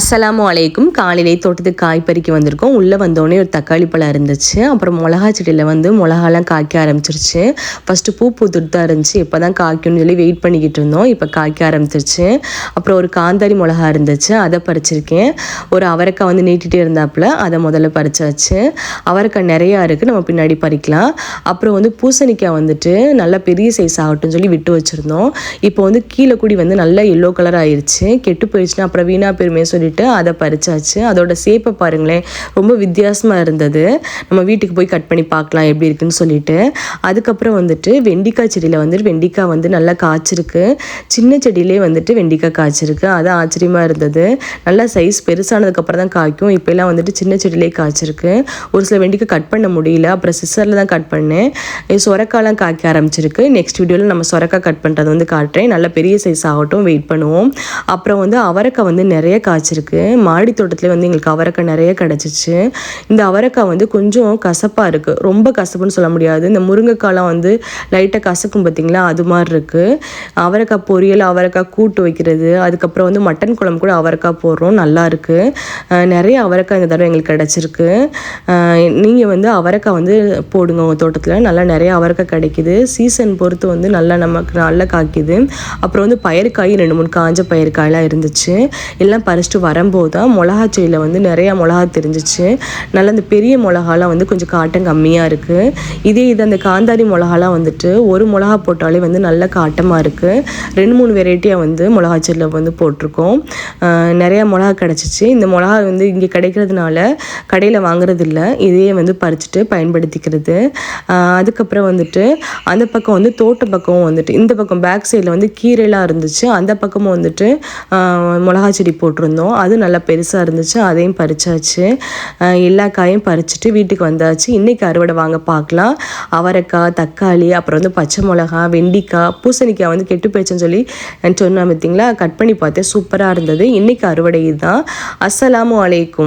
அஸ்ஸலாமு அலைக்கும். காலையிலே தோட்டத்துக்கு காய் பறிக்க வந்திருக்கோம். உள்ளே வந்தோடனே ஒரு தக்காளி பழம் இருந்துச்சு. அப்புறம் மிளகா செடியில் வந்து மிளகாலாம் காய்க்க ஆரம்பிச்சிருச்சு. ஃபஸ்ட்டு பூ பூத்துட்டு தான் இருந்துச்சு. இப்போ தான் காய்க்கும்னு சொல்லி வெயிட் பண்ணிக்கிட்டு இருந்தோம். இப்போ காய்க்க ஆரம்பிச்சிருச்சு. அப்புறம் ஒரு காந்தாரி மிளகா இருந்துச்சு, அதை பறிச்சிருக்கேன். ஒரு அவரைக்காய் வந்து நீட்டிகிட்டே இருந்தாப்புல, அதை முதல்ல பறிச்சாச்சு. அவரைக்காய் நிறையா இருக்குது, நம்ம பின்னாடி பறிக்கலாம். அப்புறம் வந்து பூசணிக்காய் வந்துட்டு நல்லா பெரிய சைஸ் ஆகட்டும்னு சொல்லி விட்டு வச்சுருந்தோம். இப்போ வந்து கீழே கூடி வந்து நல்லா எல்லோ கலர் ஆயிடுச்சு. கெட்டு போயிடுச்சுன்னா அப்புறம் வீணா பெருமே சொல்லிட்டு அதை பறிச்சாச்சு. அதோட சேப்பை பாருங்களேன், ரொம்ப வித்தியாசமாக இருந்தது. நம்ம வீட்டுக்கு போய் கட் பண்ணி பார்க்கலாம் எப்படி இருக்குன்னு சொல்லிட்டு. அதுக்கப்புறம் வந்துட்டு வெண்டிக்காய் செடியில் வந்துட்டு வெண்டிக்காய் வந்து நல்லா காய்ச்சிருக்கு. சின்ன செடியிலே வந்துட்டு வெண்டிக்காய் காய்ச்சிருக்கு. அதான் ஆச்சரியமாக இருந்தது. நல்லா சைஸ் பெருசானதுக்கப்புறம் தான் காய்க்கும். இப்போலாம் வந்துட்டு சின்ன செடியிலே காய்ச்சிருக்கு. ஒரு சில வெண்டிக்காய் கட் பண்ண முடியல, அப்புறம் சிசரில் தான் கட் பண்ணேன். சொரக்காலாம் காய்க்க ஆரம்பிச்சிருக்கு. நெக்ஸ்ட் வீடியோவில் நம்ம சொரக்காய் கட் பண்ணுறது வந்து காட்டுறேன். நல்லா பெரிய சைஸ் ஆகட்டும், வெயிட் பண்ணுவோம். அப்புறம் வந்து அவரைக்காய் வந்து நிறைய காய்ச்சிருக்கு. மாடி தோட்டத்தில் வந்து எங்களுக்கு அவரைக்காய் நிறைய கிடச்சிச்சு. இந்த அவரைக்காய் வந்து கொஞ்சம் கசப்பாக இருக்குது. ரொம்ப கசப்புன்னு சொல்ல முடியாது. இந்த முருங்கைக்காலாம் வந்து லைட்டாக கசக்கும் பார்த்திங்களா, அது மாதிரி இருக்குது. அவரைக்காய் பொரியல், அவரைக்காய் கூட்டு வைக்கிறது, அதுக்கப்புறம் வந்து மட்டன் குழம்பு கூட அவரைக்காய் போடுறோம், நல்லா இருக்குது. நிறைய அவரைக்காய் இந்த தடவை எங்களுக்கு கிடச்சிருக்கு. நீங்கள் வந்து அவரைக்காய் வந்து போடுங்க உங்கள் தோட்டத்தில். நல்லா நிறைய அவரைக்காய் கிடைக்கிது. சீசன் பொறுத்து வந்து நல்லா நமக்கு நல்லா காய்க்குது. அப்புறம் வந்து பயிர்காய் 2-3 காஞ்ச பயிர்காயெலாம் இருந்துச்சு. எல்லாம் பறிச்சுட்டு வரும்போது தான் மிளகா செடியில் வந்து நிறையா மிளகா தெரிஞ்சிச்சு. நல்லா அந்த பெரிய மிளகாலாம் வந்து கொஞ்சம் காட்டம் கம்மியாக இருக்குது. இது அந்த காந்தாரி மிளகாலாம் வந்துட்டு ஒரு மிளகா போட்டாலே வந்து நல்ல காட்டமாக இருக்குது. 2-3 வெரைட்டியாக வந்து மிளகா செடியில் வந்து போட்டிருக்கோம். நிறையா மிளகா கிடச்சிச்சு. இந்த மிளகா வந்து இங்கே கிடைக்கிறதுனால கடையில் வாங்குறது இல்லை, இதையே வந்து பறிச்சுட்டு பயன்படுத்திக்கிறது. அதுக்கப்புறம் வந்துட்டு அந்த பக்கம் வந்து தோட்ட பக்கம் வந்துட்டு இந்த பக்கம் பேக் சைடில் வந்து கீரைலாம் இருந்துச்சு. அந்த பக்கமும் வந்துட்டு மிளகா செடி போட்டிருந்தோம். அது நல்லா பெருசாக இருந்துச்சு, அதையும் பறிச்சாச்சு. எல்லா காயும் பறிச்சுட்டு வீட்டுக்கு வந்தாச்சு. இன்றைக்கி அறுவடை வாங்க பார்க்கலாம். அவரைக்காய், தக்காளி, அப்புறம் வந்து பச்சை மிளகா, வெண்டிக்காய், பூசணிக்காய் வந்து கெட்டு போயிடுச்சுன்னு சொல்லி சொன்னேன் பார்த்தீங்களா, கட் பண்ணி பார்த்தேன், சூப்பராக இருந்தது. இன்றைக்கி அறுவடை இதுதான். அஸ்ஸலாமு அலைக்கும்.